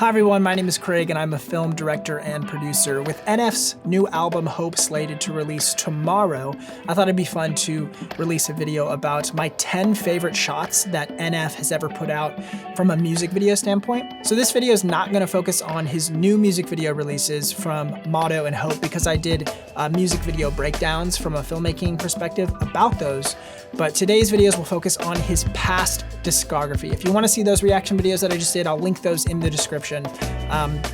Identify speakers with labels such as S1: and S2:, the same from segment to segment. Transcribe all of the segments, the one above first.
S1: Hi everyone, my name is Craig and I'm a film director and producer. With NF's new album Hope slated to release tomorrow, I thought it'd be fun to release a video about my 10 favorite shots that NF has ever put out from a music video standpoint. So this video is not gonna focus on his new music video releases from Motto and Hope because I did music video breakdowns from a filmmaking perspective about those. But today's videos will focus on his past discography. If you wanna see those reaction videos that I just did, I'll link those in the description.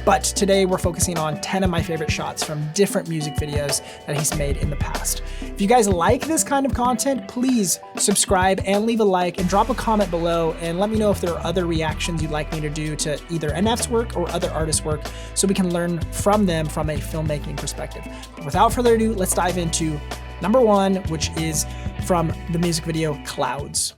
S1: But today we're focusing on 10 of my favorite shots from different music videos that he's made in the past. If you guys like this kind of content, please subscribe and leave a like and drop a comment below and let me know if there are other reactions you'd like me to do to either NF's work or other artists' work so we can learn from them from a filmmaking perspective. But without further ado, let's dive into number one, which is from the music video Clouds.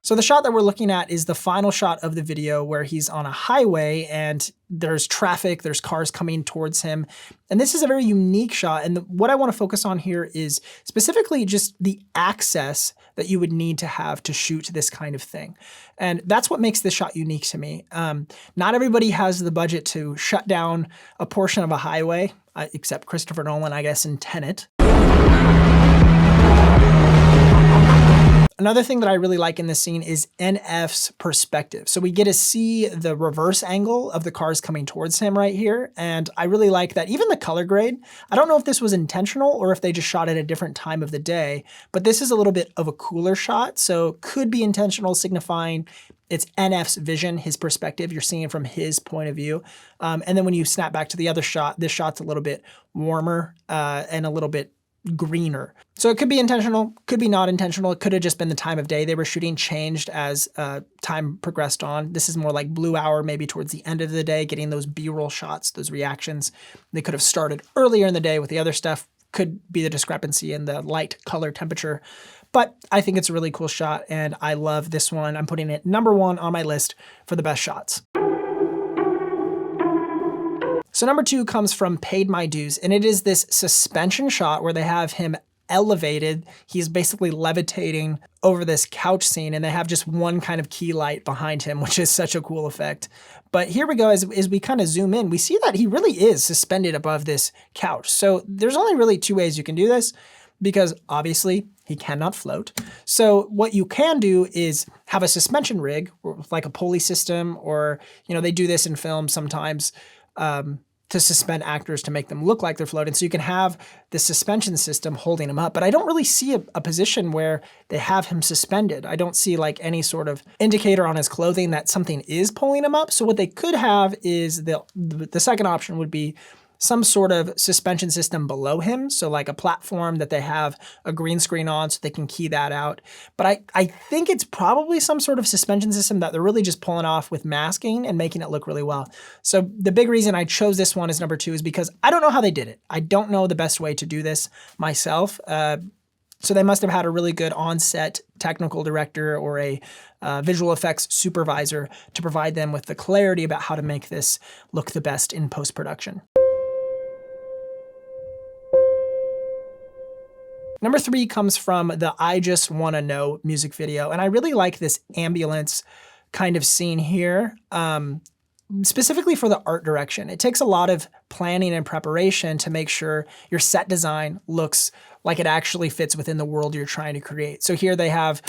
S1: So the shot that we're looking at is the final shot of the video where he's on a highway and there's traffic, there's cars coming towards him. And this is a very unique shot. And what I want to focus on here is specifically just the access that you would need to have to shoot this kind of thing. And that's what makes this shot unique to me. Not everybody has the budget to shut down a portion of a highway, except Christopher Nolan, I guess, in Tenet. Another thing that I really like in this scene is NF's perspective. So we get to see the reverse angle of the cars coming towards him right here. And I really like that. Even the color grade, I don't know if this was intentional or if they just shot at a different time of the day, but this is a little bit of a cooler shot. So could be intentional, signifying it's NF's vision, his perspective. You're seeing it from his point of view. And then when you snap back to the other shot, this shot's a little bit warmer and a little bit greener. So it could be intentional, could be not intentional. It could have just been the time of day they were shooting changed as time progressed on. This is more like blue hour, maybe towards the end of the day, getting those B-roll shots, those reactions. They could have started earlier in the day with the other stuff. Could be the discrepancy in the light, color, temperature. But I think it's a really cool shot and I love this one. I'm putting it number one on my list for the best shots. So number two comes from Paid My Dues, and it is this suspension shot where they have him elevated. He's basically levitating over this couch scene, and they have just one kind of key light behind him, which is such a cool effect. But here we go, as we kind of zoom in, we see that he really is suspended above this couch. So there's only really two ways you can do this, because obviously he cannot float. So what you can do is have a suspension rig, like a pulley system, or they do this in films sometimes, to suspend actors to make them look like they're floating. So you can have this suspension system holding him up, but I don't really see a position where they have him suspended. I don't see like any sort of indicator on his clothing that something is pulling him up. So what they could have is the second option would be some sort of suspension system below him. So like a platform that they have a green screen on so they can key that out. But I think it's probably some sort of suspension system that they're really just pulling off with masking and making it look really well. So the big reason I chose this one as number two is because I don't know how they did it. I don't know the best way to do this myself. So they must have had a really good on-set technical director or a visual effects supervisor to provide them with the clarity about how to make this look the best in post-production. Number three comes from the I Just Wanna Know music video. And I really like this ambulance kind of scene here, specifically for the art direction. It takes a lot of planning and preparation to make sure your set design looks like it actually fits within the world you're trying to create. So here they have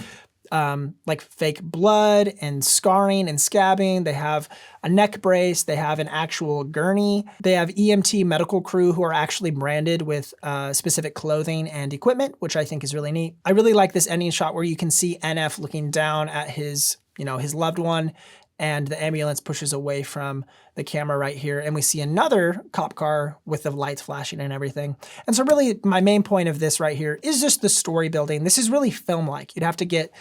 S1: like fake blood and scarring and scabbing. They have a neck brace. They have an actual gurney. They have EMT medical crew who are actually branded with specific clothing and equipment, which I think is really neat. I really like this ending shot where you can see NF looking down at his loved one, and the ambulance pushes away from the camera right here. And we see another cop car with the lights flashing and everything. And so really my main point of this right here is just the story building. This is really film-like. You'd have to get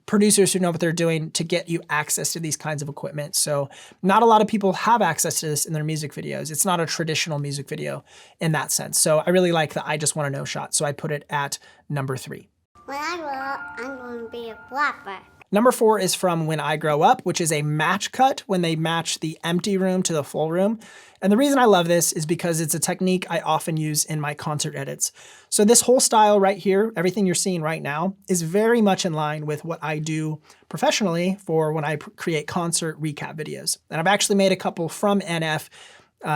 S1: producers who know what they're doing to get you access to these kinds of equipment. So not a lot of people have access to this in their music videos. It's not a traditional music video in that sense. So I really like the I Just Wanna Know shot. So I put it at number three.
S2: When I grow up, I'm going to be a flapper.
S1: Number 4 is from When I Grow Up, which is a match cut when they match the empty room to the full room. And the reason I love this is because it's a technique I often use in my concert edits. So this whole style right here, everything you're seeing right now, is very much in line with what I do professionally for when I create concert recap videos. And I've actually made a couple from NF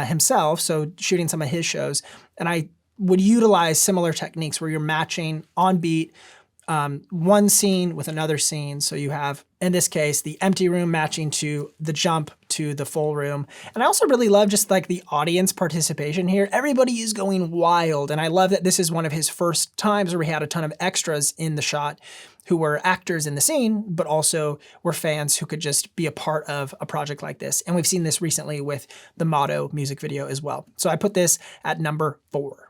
S1: himself, so shooting some of his shows. And I would utilize similar techniques where you're matching on beat one scene with another scene. So you have, in this case, the empty room matching to the jump to the full room. And I also really love just like the audience participation here. Everybody is going wild. And I love that this is one of his first times where we had a ton of extras in the shot who were actors in the scene, but also were fans who could just be a part of a project like this. And we've seen this recently with the Motto music video as well. So I put this at number 4.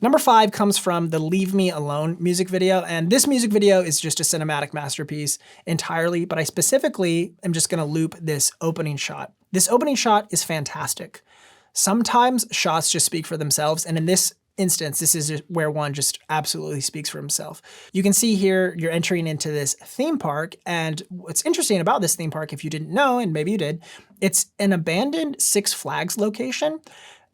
S1: Number 5 comes from the Leave Me Alone music video, and this music video is just a cinematic masterpiece entirely, but I specifically am just gonna loop this opening shot. This opening shot is fantastic. Sometimes shots just speak for themselves, and in this instance, this is where one just absolutely speaks for himself. You can see here, you're entering into this theme park, and what's interesting about this theme park, if you didn't know, and maybe you did, it's an abandoned Six Flags location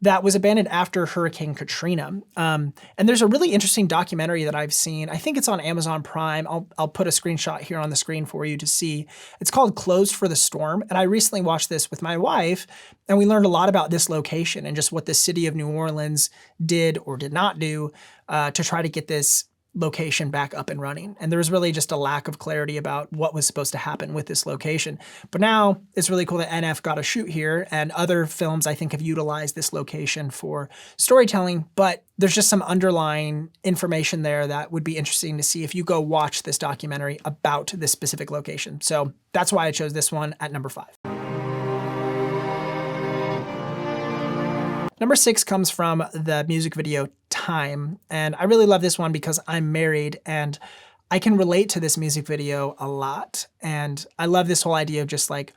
S1: that was abandoned after Hurricane Katrina. And there's a really interesting documentary that I've seen. I think it's on Amazon Prime. I'll put a screenshot here on the screen for you to see. It's called Closed for the Storm. And I recently watched this with my wife, and we learned a lot about this location and just what the city of New Orleans did or did not do to try to get this location back up and running. And there was really just a lack of clarity about what was supposed to happen with this location. But now it's really cool that NF got a shoot here, and other films I think have utilized this location for storytelling, but there's just some underlying information there that would be interesting to see if you go watch this documentary about this specific location. So that's why I chose this one at number 5. Number 6 comes from the music video Time, and I really love this one because I'm married and I can relate to this music video a lot. And I love this whole idea of just like,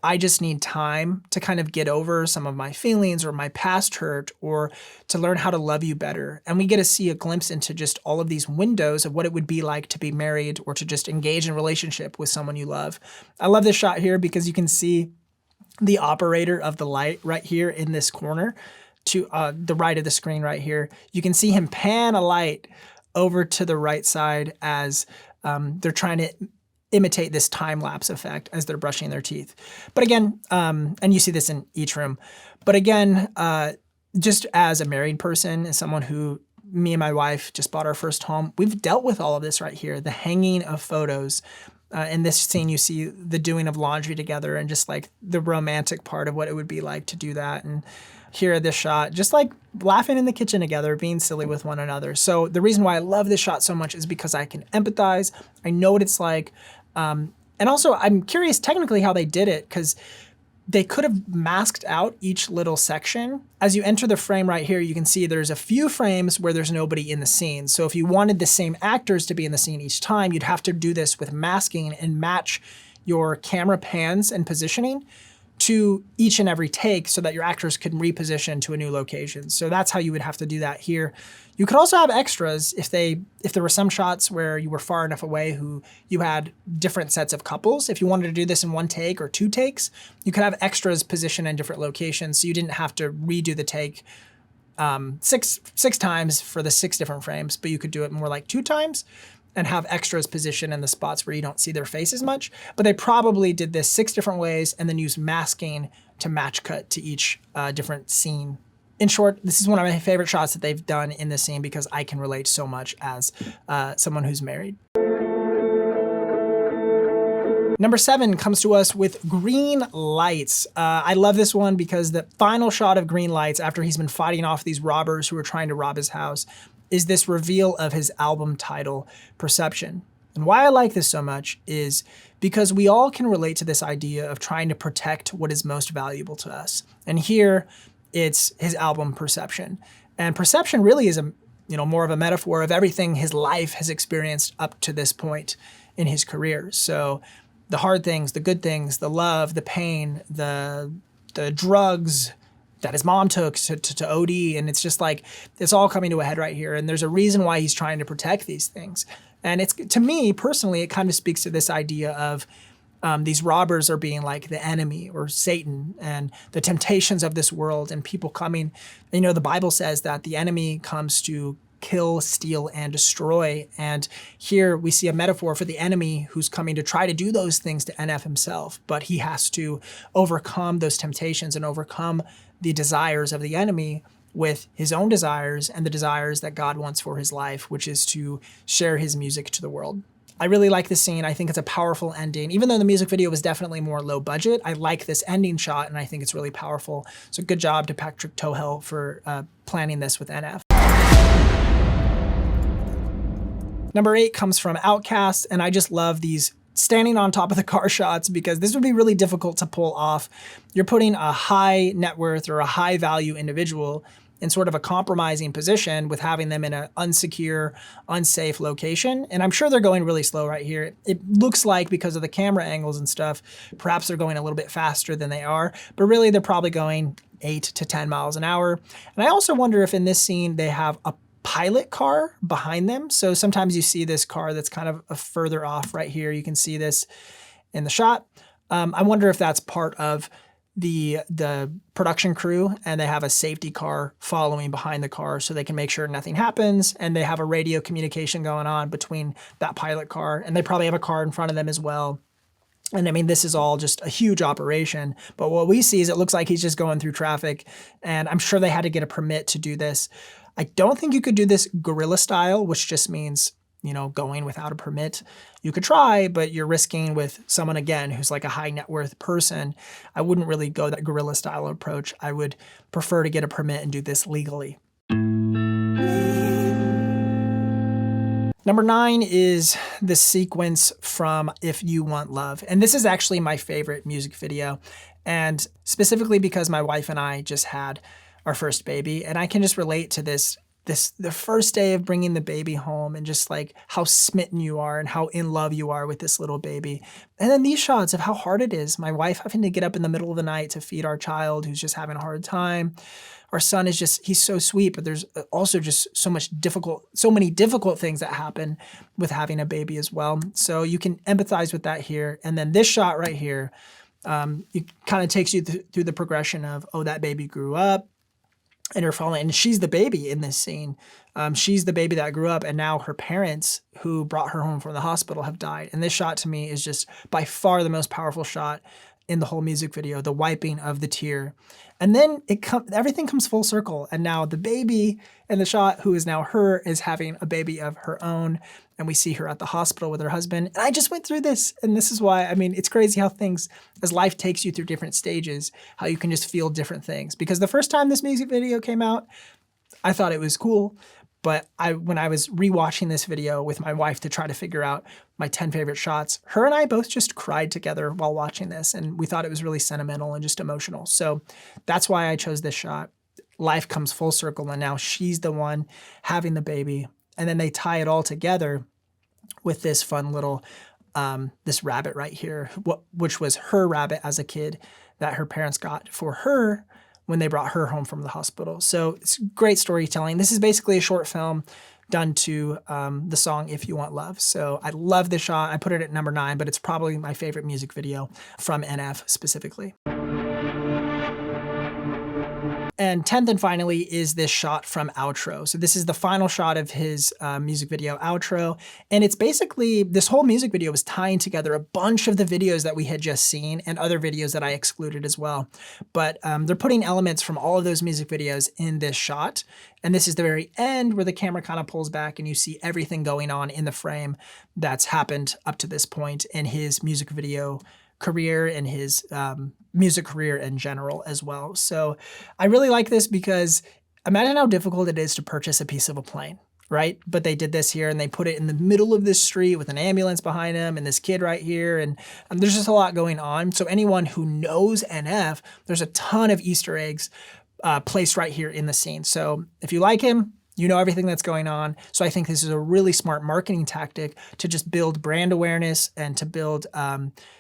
S1: I just need time to kind of get over some of my feelings or my past hurt, or to learn how to love you better. And we get to see a glimpse into just all of these windows of what it would be like to be married or to just engage in a relationship with someone you love. I love this shot here because you can see the operator of the light right here in this corner to the right of the screen right here. You can see him pan a light over to the right side as they're trying to imitate this time-lapse effect as they're brushing their teeth. But again, and you see this in each room, but again, just as a married person, as someone who, me and my wife just bought our first home, we've dealt with all of this right here, the hanging of photos. In this scene, you see the doing of laundry together and just like the romantic part of what it would be like to do that. And here, this shot, just like laughing in the kitchen together, being silly with one another. So the reason why I love this shot so much is because I can empathize. I know what it's like. And also, I'm curious technically how they did it, because they could have masked out each little section. As you enter the frame right here, you can see there's a few frames where there's nobody in the scene. So if you wanted the same actors to be in the scene each time, you'd have to do this with masking and match your camera pans and positioning to each and every take so that your actors could reposition to a new location. So that's how you would have to do that here. You could also have extras if there were some shots where you were far enough away who you had different sets of couples. If you wanted to do this in one take or 2 takes, you could have extras positioned in different locations so you didn't have to redo the take six times for the 6 different frames, but you could do it more like 2 times and have extras positioned in the spots where you don't see their faces much. But they probably did this 6 different ways and then used masking to match cut to each different scene. In short, this is one of my favorite shots that they've done in this scene because I can relate so much as someone who's married. Number 7 comes to us with Green Lights. I love this one because the final shot of Green Lights after he's been fighting off these robbers who are trying to rob his house is this reveal of his album title, Perception. And why I like this so much is because we all can relate to this idea of trying to protect what is most valuable to us. And here, it's his album Perception. And perception really is more of a metaphor of everything his life has experienced up to this point in his career. So the hard things, the good things, the love, the pain, the drugs, that his mom took to OD. And it's just like, it's all coming to a head right here. And there's a reason why he's trying to protect these things. And it's, to me personally, it kind of speaks to this idea of these robbers are being like the enemy or Satan and the temptations of this world and people coming. You know, the Bible says that the enemy comes to kill, steal, and destroy. And here we see a metaphor for the enemy who's coming to try to do those things to NF himself, but he has to overcome those temptations and overcome the desires of the enemy with his own desires and the desires that God wants for his life, which is to share his music to the world. I really like this scene. I think it's a powerful ending. Even though the music video was definitely more low budget, I like this ending shot and I think it's really powerful. So good job to Patrick Tohel for planning this with NF. Number 8 comes from Outcast, and I just love these standing on top of the car shots because this would be really difficult to pull off. You're putting a high net worth or a high value individual in sort of a compromising position with having them in an unsecure, unsafe location. And I'm sure they're going really slow right here. It looks like because of the camera angles and stuff, perhaps they're going a little bit faster than they are, but really they're probably going 8 to 10 miles an hour. And I also wonder if in this scene they have a pilot car behind them. So sometimes you see this car that's kind of a further off right here. You can see this in the shot. I wonder if that's part of the production crew and they have a safety car following behind the car so they can make sure nothing happens, and they have a radio communication going on between that pilot car, and they probably have a car in front of them as well. And I mean, this is all just a huge operation, but what we see is it looks like he's just going through traffic, and I'm sure they had to get a permit to do this. I don't think you could do this guerrilla style, which just means, you know, going without a permit. You could try, but you're risking with someone, again, who's like a high net worth person. I wouldn't really go that guerrilla style approach. I would prefer to get a permit and do this legally. Number 9 is the sequence from If You Want Love. And this is actually my favorite music video. And specifically because my wife and I just had our first baby. And I can just relate to the first day of bringing the baby home and just like how smitten you are and how in love you are with this little baby. And then these shots of how hard it is. My wife having to get up in the middle of the night to feed our child who's just having a hard time. Our son is just, he's so sweet, but there's also just so many difficult things that happen with having a baby as well. So you can empathize with that here. And then this shot right here, it kind of takes you through the progression of, oh, that baby grew up. And her falling, and she's the baby in this scene. She's the baby that grew up, and now her parents who brought her home from the hospital have died. And this shot to me is just by far the most powerful shot in the whole music video, the wiping of the tear. And then everything comes full circle. And now the baby in the shot, who is now her, is having a baby of her own. And we see her at the hospital with her husband. And I just went through this. And this is why, I mean, it's crazy how things, as life takes you through different stages, how you can just feel different things. Because the first time this music video came out, I thought it was cool. But when I was rewatching this video with my wife to try to figure out my 10 favorite shots, her and I both just cried together while watching this. And we thought it was really sentimental and just emotional. So that's why I chose this shot. Life comes full circle, and now she's the one having the baby. And then they tie it all together with this fun little, this rabbit right here, which was her rabbit as a kid that her parents got for her when they brought her home from the hospital. So it's great storytelling. This is basically a short film done to the song If You Want Love. So I love this shot. I put it at number 9, but it's probably my favorite music video from NF specifically. And 10th and finally is this shot from Outro. So this is the final shot of his music video Outro. And it's basically, this whole music video was tying together a bunch of the videos that we had just seen and other videos that I excluded as well. But they're putting elements from all of those music videos in this shot. And this is the very end where the camera kind of pulls back and you see everything going on in the frame that's happened up to this point in his music video career and his music career in general as well. So I really like this because imagine how difficult it is to purchase a piece of a plane, right? But they did this here and they put it in the middle of this street with an ambulance behind him and this kid right here. And there's just a lot going on. So anyone who knows NF, there's a ton of Easter eggs placed right here in the scene. So if you like him, You know everything that's going on. So I think this is a really smart marketing tactic to just build brand awareness and to build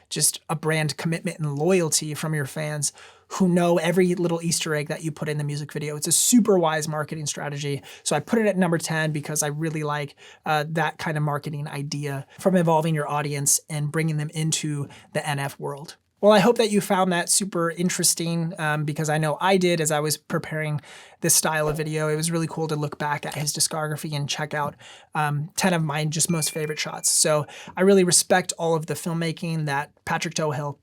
S1: just a brand commitment and loyalty from your fans who know every little Easter egg that you put in the music video. It's a super wise marketing strategy. So I put it at number 10 because I really like that kind of marketing idea from involving your audience and bringing them into the NF world. Well, I hope that you found that super interesting because I know I did as I was preparing this style of video. It was really cool to look back at his discography and check out 10 of my just most favorite shots. So I really respect all of the filmmaking that Patrick Tohill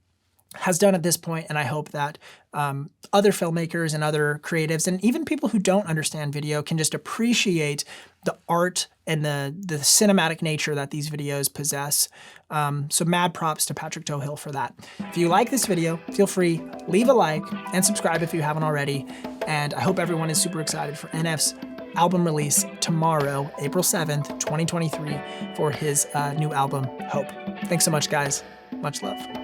S1: has done at this point, and I hope that other filmmakers and other creatives and even people who don't understand video can just appreciate the art and the cinematic nature that these videos possess. So mad props to Patrick Tohill for that. If you like this video, feel free, leave a like and subscribe if you haven't already. And I hope everyone is super excited for NF's album release tomorrow, April 7th, 2023, for his new album, Hope. Thanks so much, guys. Much love.